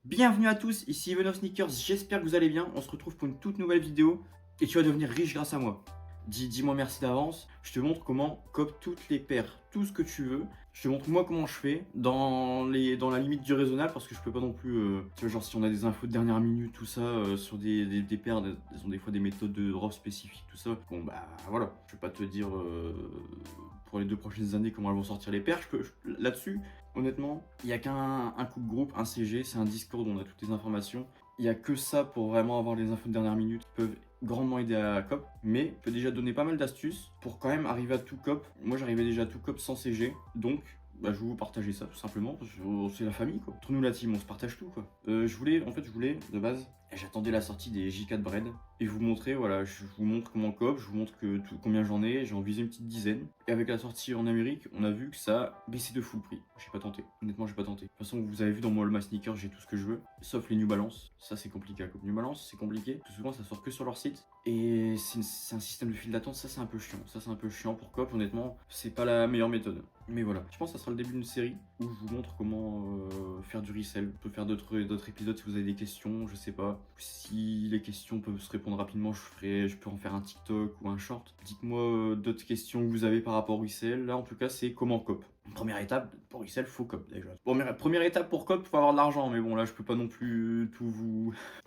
Bienvenue à tous, ici Even of Sneakers, j'espère que vous allez bien. On se retrouve pour une toute nouvelle vidéo et tu vas devenir riche grâce à moi. Dis-moi merci d'avance, je te montre comment cop toutes les paires, tout ce que tu veux. Je te montre moi comment je fais dans la limite du raisonnable parce que je peux pas non plus, tu vois, genre si on a des infos de dernière minute, tout ça, sur des paires, elles ont des fois des méthodes de drop spécifiques, tout ça. Bon bah voilà, je vais pas te dire pour les 2 prochaines années comment elles vont sortir les paires. Là-dessus, honnêtement, il n'y a qu'un coup de groupe, un CG, c'est un Discord où on a toutes les informations. Il n'y a que ça pour vraiment avoir les infos de dernière minute qui peuvent grandement aider à COP, mais je peux déjà donner pas mal d'astuces pour quand même arriver à tout COP. Moi j'arrivais déjà à tout COP sans CG, donc bah, je vais vous partager ça tout simplement, parce que c'est la famille quoi. Entre nous la team, on se partage tout quoi. Je voulais de base, j'attendais la sortie des J4 Bread et vous montrer, voilà, je vous montre comment COP, je vous montre combien j'en ai, j'en visé une petite dizaine. Et avec la sortie en Amérique, on a vu que ça a baissé de fou le prix. J'ai pas tenté, honnêtement j'ai pas tenté. De toute façon vous avez vu dans mon All My Sneakers, j'ai tout ce que je veux, sauf les New Balance. Ça c'est compliqué à COP. New Balance c'est compliqué, tout souvent ça sort que sur leur site. Et c'est un système de file d'attente, ça c'est un peu chiant. Ça c'est un peu chiant pour COP, honnêtement, c'est pas la meilleure méthode. Mais voilà, je pense que ça sera le début d'une série où je vous montre comment faire du resell. On peut faire d'autres épisodes si vous avez des questions, je sais pas. Si les questions peuvent se répondre rapidement, je peux en faire un TikTok ou un short. Dites-moi d'autres questions que vous avez par rapport au resell. Là en tout cas c'est comment COP. Première étape, pour resell, faut COP déjà. Première étape pour COP, faut avoir de l'argent, mais bon là je peux pas non plus tout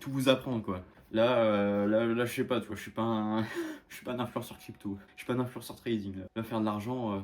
vous apprendre quoi. Là, je sais pas, tu vois, je suis pas un, je suis pas un influenceur crypto, je suis pas un influenceur trading. Là, faire de l'argent,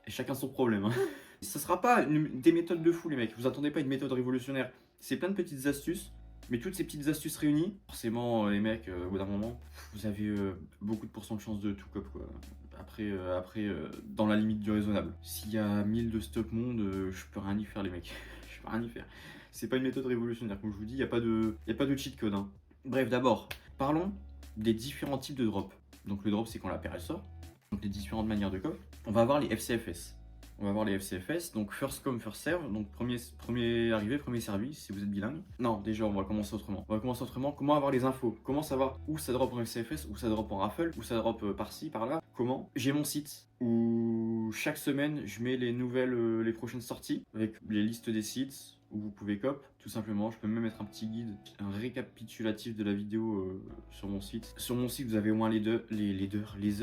et chacun son problème. Hein. Ça sera pas des méthodes de fou, les mecs. Vous attendez pas une méthode révolutionnaire. C'est plein de petites astuces, mais toutes ces petites astuces réunies, forcément, les mecs, au bout d'un moment, vous avez beaucoup de pourcents de chance de tout cop, quoi. Après, dans la limite du raisonnable. S'il y a 1000 de stock monde, je peux rien y faire, les mecs. Je peux rien y faire. C'est pas une méthode révolutionnaire, comme je vous dis, y a pas de cheat code. Hein. Bref, d'abord, parlons des différents types de drop. Donc le drop, c'est quand la paire elle sort. Donc les différentes manières de coffre. On va voir les FCFS. Donc first come, first serve. Donc premier arrivé, premier servi, si vous êtes bilingue. Non, déjà, on va commencer autrement. Comment avoir les infos? Comment savoir où ça drop en FCFS, où ça drop en raffle, où ça drop par-ci, par-là? Comment? J'ai mon site où chaque semaine, je mets les nouvelles, les prochaines sorties, avec les listes des sites où vous pouvez cop, tout simplement. Je peux même mettre un petit guide, un récapitulatif de la vidéo sur mon site. Sur mon site, vous avez au moins les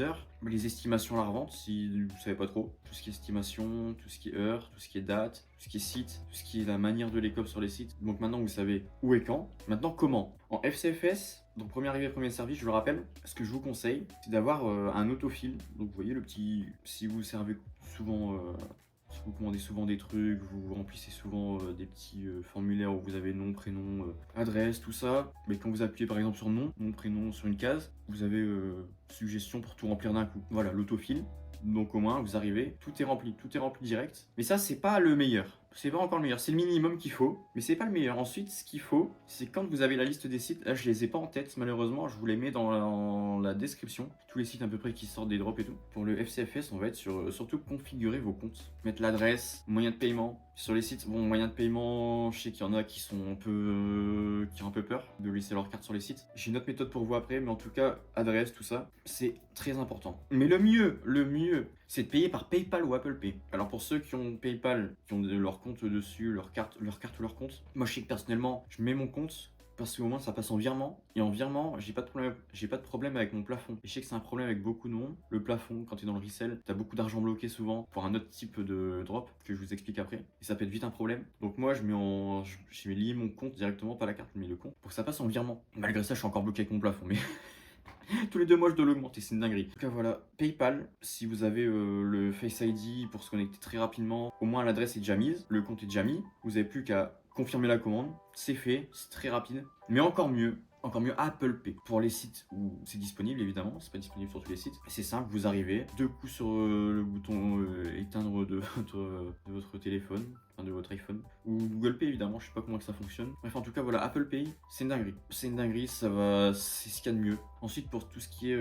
heures, les estimations à la revente, si vous savez pas trop. Tout ce qui est estimation, tout ce qui est heure, tout ce qui est date, tout ce qui est site, tout ce qui est la manière de les cop sur les sites. Donc maintenant, vous savez où et quand. Maintenant, comment? En FCFS, donc premier arrivé, premier servi, je le rappelle, ce que je vous conseille, c'est d'avoir un autofill. Donc vous voyez le petit, si vous servez souvent... si vous commandez souvent des trucs, vous remplissez souvent des petits formulaires où vous avez nom, prénom, adresse, tout ça. Mais quand vous appuyez par exemple sur nom, prénom sur une case, vous avez suggestion pour tout remplir d'un coup. Voilà, l'autofill. Donc au moins vous arrivez, tout est rempli direct. Mais ça c'est pas le meilleur. C'est pas encore le meilleur, c'est le minimum qu'il faut, mais c'est pas le meilleur. Ensuite, ce qu'il faut, c'est quand vous avez la liste des sites, là je les ai pas en tête malheureusement, je vous les mets dans la description, tous les sites à peu près qui sortent des drops et tout. Pour le FCFS, on va être surtout configurer vos comptes, mettre l'adresse, moyen de paiement. Sur les sites, bon, moyen de paiement, je sais qu'il y en a qui sont qui ont un peu peur de laisser leur carte sur les sites. J'ai une autre méthode pour vous après, mais en tout cas, adresse, tout ça, c'est très important. Mais le mieux, c'est de payer par PayPal ou Apple Pay. Alors pour ceux qui ont PayPal, qui ont leur compte dessus, leur carte ou leur compte, moi je sais que personnellement, je mets mon compte parce qu'au moins ça passe en virement, et en virement j'ai pas de problème avec mon plafond. Et je sais que c'est un problème avec beaucoup de monde. Le plafond, quand tu es dans le resell, t'as beaucoup d'argent bloqué souvent pour un autre type de drop que je vous explique après, et ça peut être vite un problème. Donc moi j'ai lié mon compte directement, pas la carte mais le compte, pour que ça passe en virement. Malgré ça je suis encore bloqué avec mon plafond, mais tous les 2 mois je dois l'augmenter, c'est une dinguerie. En tout cas voilà, PayPal, si vous avez le Face ID pour se connecter très rapidement, au moins l'adresse est déjà mise, le compte est déjà mis, vous n'avez plus qu'à confirmer la commande, c'est fait, c'est très rapide. Mais encore mieux, Apple Pay. Pour les sites où c'est disponible, évidemment, c'est pas disponible sur tous les sites. C'est simple, vous arrivez, 2 coups sur le bouton éteindre de votre téléphone, enfin de votre iPhone, ou Google Pay évidemment, je sais pas comment que ça fonctionne. Bref, en tout cas, voilà, Apple Pay, c'est une dinguerie. C'est une dinguerie, c'est ce qu'il y a de mieux. Ensuite, pour tout ce qui est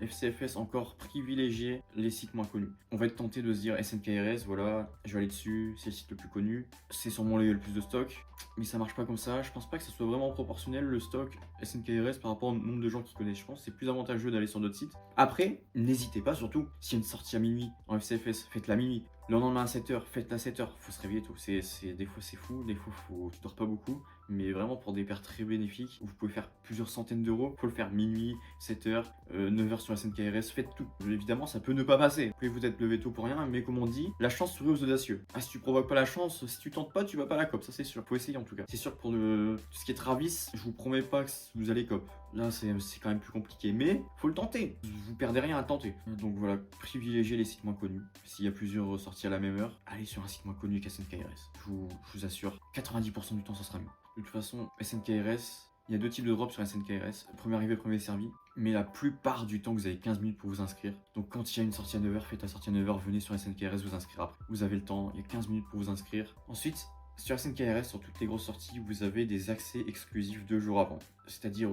FCFS, encore privilégier les sites moins connus. On va être tenté de se dire SNKRS, voilà, je vais aller dessus, c'est le site le plus connu, c'est sûrement là où il y a le plus de stock, mais ça marche pas comme ça. Je pense pas que ça soit vraiment proportionnel le stock SNKRS par rapport au nombre de gens qui connaissent. Je pense que c'est plus avantageux d'aller sur d'autres sites. Après, n'hésitez pas surtout, s'il y a une sortie à minuit en FCFS, faites-la à minuit. Le lendemain à 7h, faites-la à 7h, faut se réveiller tôt. Des fois c'est fou, des fois tu dors pas beaucoup. mais vraiment pour des paires très bénéfiques, où vous pouvez faire plusieurs centaines d'euros. Faut le faire minuit, 7h, 9h sur SNKRS, faites tout. Évidemment, ça peut ne pas passer. Vous pouvez vous être levé tôt pour rien, mais comme on dit, la chance sourit aux audacieux. Ah, si tu provoques pas la chance, si tu tentes pas, tu vas pas la cop, ça c'est sûr. Faut essayer en tout cas. C'est sûr que pour tout ce qui est Travis, je vous promets pas que vous allez cop. Là, c'est quand même plus compliqué, mais faut le tenter. Vous perdez rien à tenter. Donc voilà, privilégiez les sites moins connus. S'il y a plusieurs sorties à la même heure, allez sur un site moins connu qu'SNKRS. Je vous assure, 90% du temps, ça sera mieux. De toute façon, SNKRS, il y a deux types de drops sur SNKRS. Premier arrivé, premier servi. Mais la plupart du temps, vous avez 15 minutes pour vous inscrire. Donc quand il y a une sortie à 9h, faites la sortie à 9h, venez sur SNKRS vous inscrire après. Vous avez le temps, il y a 15 minutes pour vous inscrire. Ensuite, sur SNKRS, sur toutes les grosses sorties, vous avez des accès exclusifs 2 jours avant. C'est-à-dire,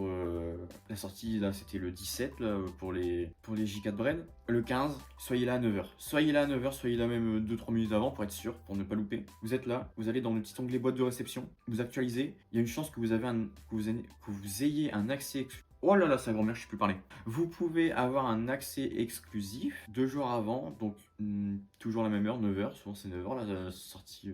la sortie, là, c'était le 17 là, pour les J4 Bread. Le 15, soyez là à 9h. Soyez là à 9h, soyez là même 2-3 minutes avant pour être sûr, pour ne pas louper. Vous êtes là, vous allez dans le petit onglet boîte de réception, vous actualisez. Il y a une chance que vous ayez un accès exclusif. Oh là là, sa grand-mère, je sais plus parler. Vous pouvez avoir un accès exclusif 2 jours avant, donc toujours la même heure, 9h, souvent c'est 9h la sortie,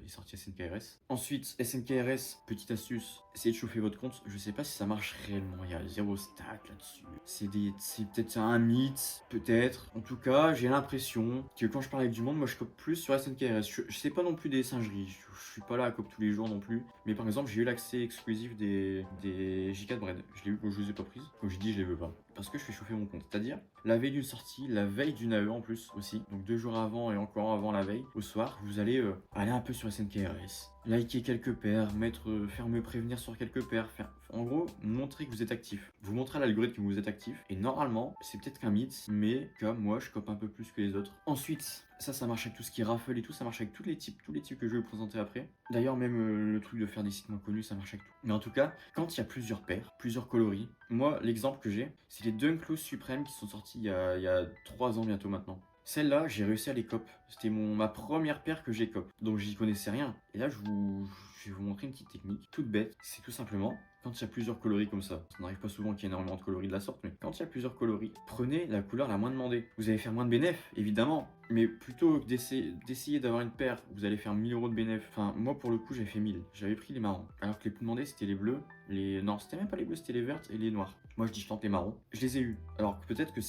les sorties SNKRS. Ensuite, SNKRS, petite astuce, essayez de chauffer votre compte. Je sais pas si ça marche réellement, il y a 0 stat là-dessus. C'est peut-être un mythe, peut-être. En tout cas, j'ai l'impression que quand je parle avec du monde, moi je cope plus sur SNKRS. Je sais pas non plus des singeries, je suis pas là à cope tous les jours non plus. Mais par exemple, j'ai eu l'accès exclusif des J4 Bread. Je l'ai eu, je les ai pas prises. Comme je dis, je les veux pas. Parce que je fais chauffer mon compte. C'est-à-dire, la veille d'une sortie, la veille d'une AE en plus aussi. Donc 2 jours avant et encore avant la veille, au soir, vous allez aller un peu sur SNKRS. Liker quelques paires, faire me prévenir sur quelques paires. En gros, montrer que vous êtes actif. Vous montrez à l'algorithme que vous êtes actif. Et normalement, c'est peut-être qu'un mythe, mais comme moi, je cope un peu plus que les autres. Ensuite, ça marche avec tout ce qui est raffle et tout, ça marche avec tous les types que je vais vous présenter après. D'ailleurs, même le truc de faire des sites moins connus, ça marche avec tout. Mais en tout cas, quand il y a plusieurs paires, plusieurs coloris, moi, l'exemple que j'ai, c'est les Dunk Low Supreme qui sont sortis il y a 3 ans bientôt maintenant. Celle-là, j'ai réussi à les cop. C'était ma première paire que j'ai cop. Donc j'y connaissais rien. Et là, je vais vous montrer une petite technique toute bête. C'est tout simplement, quand il y a plusieurs coloris comme ça n'arrive pas souvent qu'il y ait énormément de coloris de la sorte, mais quand il y a plusieurs coloris, prenez la couleur la moins demandée. Vous allez faire moins de bénéf, évidemment. Mais plutôt que d'essayer d'avoir une paire, vous allez faire 1000 euros de bénéf. Enfin, moi pour le coup, j'avais fait 1000. J'avais pris les marrons. Alors que les plus demandés, c'était les bleus. Non, c'était même pas les bleus, c'était les vertes et les noirs. Moi, je dis je tente les marrons. Je les ai eu. Alors que peut-être que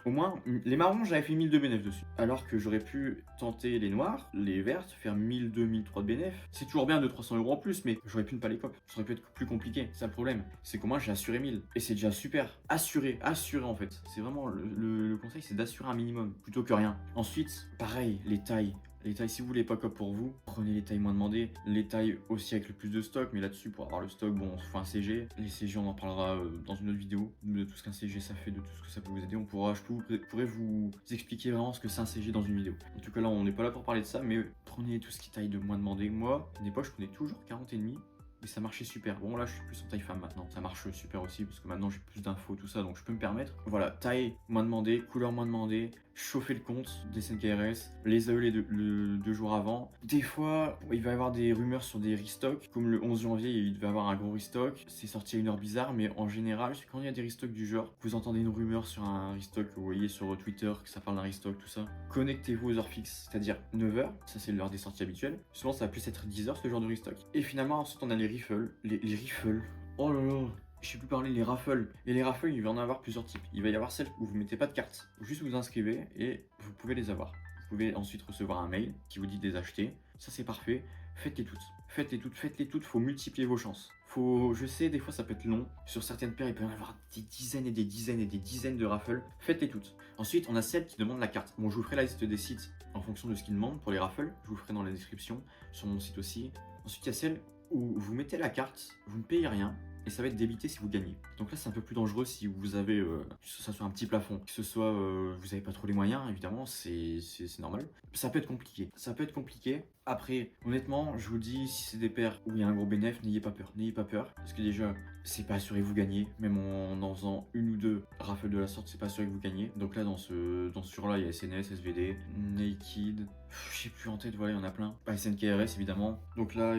au moins, les marrons, j'avais fait 1000 de bénéf dessus. Alors que j'aurais pu tenter les noirs, les vertes, faire 1002, 1003 de bénéf. C'est toujours bien de 300 euros en plus, mais j'aurais pu ne pas les cop. Ça aurait pu être plus compliqué. C'est ça le problème. C'est qu'au moins, j'ai assuré 1000. Et c'est déjà super. Assurer en fait. C'est vraiment le conseil, c'est d'assurer un minimum plutôt que rien. Ensuite, pareil, les tailles. Les tailles, si vous voulez pas cop pour vous, prenez les tailles moins demandées. Les tailles aussi avec le plus de stock, mais là-dessus, pour avoir le stock, bon, il faut un CG. Les CG, on en parlera dans une autre vidéo, de tout ce qu'un CG ça fait, de tout ce que ça peut vous aider. Je pourrais vous expliquer vraiment ce que c'est un CG dans une vidéo. En tout cas, là, on n'est pas là pour parler de ça, mais prenez tout ce qui taille de moins demandé. Moi, à une époque, je prenais toujours 40,5. Et ça marchait super. Bon, là, je suis plus en taille femme maintenant. Ça marche super aussi parce que maintenant j'ai plus d'infos, tout ça, donc je peux me permettre. Voilà, taille moins demandée, couleur moins demandée, chauffer le compte des SNKRS, les AE les 2 jours avant. Des fois, il va y avoir des rumeurs sur des restocks. Comme le 11 janvier, il devait y avoir un gros restock. C'est sorti à une heure bizarre, mais en général, quand il y a des restocks du genre, vous entendez une rumeur sur un restock, vous voyez sur Twitter que ça parle d'un restock, tout ça. Connectez-vous aux heures fixes, c'est-à-dire 9h, ça c'est l'heure des sorties habituelles. Souvent, ça va plus être 10h ce genre de restock. Et finalement, ensuite, on a les riffles. Les riffles. Oh là là, je sais plus parler, les raffles. Et les raffles, il va en avoir plusieurs types. Il va y avoir celles où vous mettez pas de carte. Juste vous inscrivez et vous pouvez les avoir. Vous pouvez ensuite recevoir un mail qui vous dit de les acheter. Ça c'est parfait. Faites-les toutes. Faites-les toutes, faites-les toutes. Faut multiplier vos chances. Je sais, des fois ça peut être long. Sur certaines paires, il peut y en avoir des dizaines et des dizaines et des dizaines de raffles. Faites-les toutes. Ensuite, on a celles qui demandent la carte. Bon, je vous ferai la liste des sites en fonction de ce qu'ils demandent pour les raffles. Je vous ferai dans la description, sur mon site aussi. Ensuite, il y a celles où vous mettez la carte, vous ne payez rien, et ça va être débité si vous gagnez. Donc là, c'est un peu plus dangereux si vous avez, que ça soit un petit plafond, que ce soit, vous n'avez pas trop les moyens, évidemment, c'est normal. Ça peut être compliqué. Ça peut être compliqué. Après, honnêtement, je vous dis, si c'est des paires où il y a un gros bénéfice, n'ayez pas peur. N'ayez pas peur. Parce que déjà, c'est pas assuré que vous gagnez. Même en faisant une ou deux raffles de la sorte, c'est pas assuré que vous gagnez. Donc là, dans ce jour-là, il y a SNS, SVD, Naked, je sais plus en tête, voilà, il y en a plein. SNKRS, évidemment. Donc là,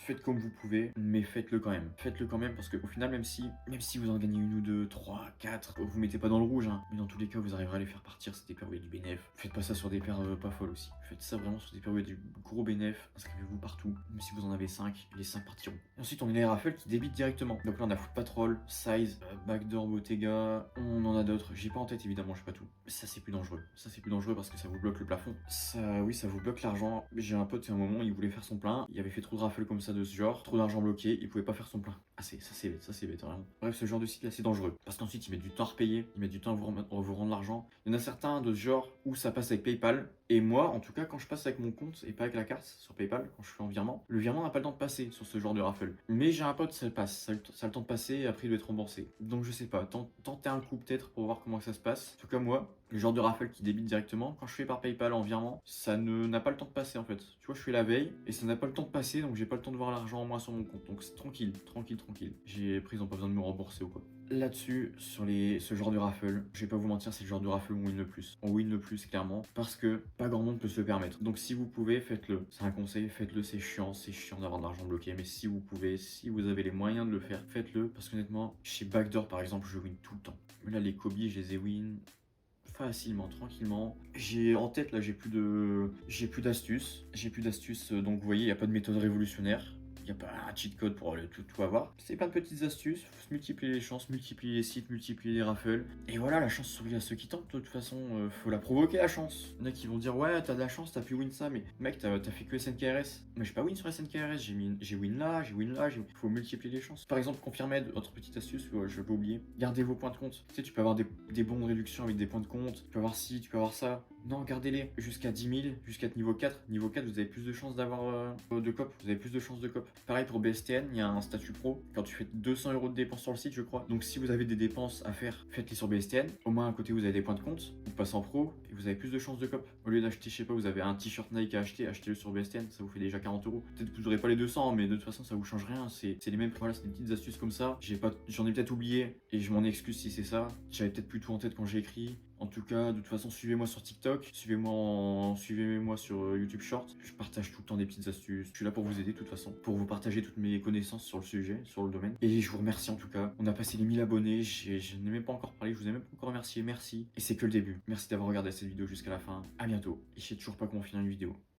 faites comme vous pouvez, mais faites-le quand même. Faites-le quand même parce qu'au final, même si vous en gagnez une ou deux, 3, 4, vous mettez pas dans le rouge, hein. Mais dans tous les cas, vous arriverez à les faire partir. C'est des paires où il y a du bénéf. Faites pas ça sur des paires pas folles aussi. Faites ça vraiment sur des paires où il y a du gros gros bénéf, inscrivez-vous partout. Même si vous en avez 5, les 5 partiront. Et ensuite, on a les raffles qui débitent directement. Donc là, on a Foot Patrol, Size, Backdoor Bottega, on en a d'autres. J'ai pas en tête, évidemment, je sais pas tout. Mais ça, c'est plus dangereux. Ça, c'est plus dangereux parce que ça vous bloque le plafond. Ça, oui, ça vous bloque l'argent. J'ai un pote, à un moment, il voulait faire son plein. Il avait fait trop de raffles comme ça de ce genre, trop d'argent bloqué, il pouvait pas faire son plein. Ah, ça c'est bête, vraiment. Bref, ce genre de site là, c'est dangereux. Parce qu'ensuite, ils mettent du temps à repayer, ils mettent du temps à vous rendre l'argent. Il y en a certains de ce genre où ça passe avec PayPal. Et moi, en tout cas, quand je passe avec mon compte et pas avec la carte sur PayPal, quand je fais en virement, le virement n'a pas le temps de passer sur ce genre de raffle. Mais j'ai un pote, ça passe, ça a le temps de passer et après il doit être remboursé. Donc je sais pas, tentez un coup peut-être pour voir comment ça se passe. En tout cas, moi, le genre de raffle qui débite directement, quand je fais par PayPal en virement, ça n'a pas le temps de passer en fait. Tu vois, je fais la veille et ça n'a pas le temps de passer, donc j'ai pas le temps de voir l'argent en moi sur mon compte. Donc c'est tranquille, tranquille, tranquille. J'ai pris, ils ont pas besoin de me rembourser ou quoi. Là-dessus, sur ce genre de raffle, je vais pas vous mentir, c'est le genre de raffle où on win le plus. On win le plus, clairement, parce que pas grand monde peut se le permettre. Donc si vous pouvez, faites-le. C'est un conseil, faites-le, c'est chiant d'avoir de l'argent bloqué, mais si vous pouvez, si vous avez les moyens de le faire, faites-le, parce qu'honnêtement, chez Backdoor, par exemple, je win tout le temps. Là, les Kobe, je les ai win facilement, tranquillement. J'ai en tête, là, j'ai plus d'astuces. Donc vous voyez, il n'y a pas de méthode révolutionnaire. Il n'y a pas un cheat code pour tout avoir. C'est plein de petites astuces. Faut se multiplier les chances, multiplier les sites, multiplier les raffles. Et voilà, la chance sourit à ceux qui tentent. De toute façon, faut la provoquer la chance. Il y en a qui vont dire ouais, t'as de la chance, t'as pu win ça, mais mec, t'as fait que SNKRS. Mais j'ai pas win sur SNKRS, j'ai win là, faut multiplier les chances. Par exemple, Confirmed, autre petite astuce, je vais pas oublier. Gardez vos points de compte. Tu sais, tu peux avoir des bons de réduction avec des points de compte. Tu peux avoir ci, tu peux avoir ça. Non, gardez-les jusqu'à 10 000, jusqu'à niveau 4. Niveau 4, vous avez plus de chances d'avoir de cop. Vous avez plus de chances de cop. Pareil pour BSTN, il y a un statut pro. Quand tu fais 200 € de dépenses sur le site, je crois. Donc si vous avez des dépenses à faire, faites-les sur BSTN. Au moins à côté, vous avez des points de compte. Vous passez en pro et vous avez plus de chances de cop. Au lieu d'acheter, je sais pas, vous avez un t-shirt Nike à acheter, achetez-le sur BSTN. Ça vous fait déjà 40 €. Peut-être que vous n'aurez pas les 200, mais de toute façon, ça vous change rien. C'est les mêmes. Voilà, c'est des petites astuces comme ça. J'en ai peut-être oublié et je m'en excuse si c'est ça. J'avais peut-être plus tout en tête quand j'ai écrit. En tout cas, de toute façon, suivez-moi sur TikTok, suivez-moi sur YouTube Short. Je partage tout le temps des petites astuces. Je suis là pour vous aider de toute façon, pour vous partager toutes mes connaissances sur le sujet, sur le domaine. Et je vous remercie en tout cas. On a passé les 1000 abonnés, je n'ai même pas encore parlé, je vous ai même pas encore remercié, merci. Et c'est que le début. Merci d'avoir regardé cette vidéo jusqu'à la fin. À bientôt. Et je sais toujours pas comment finir une vidéo.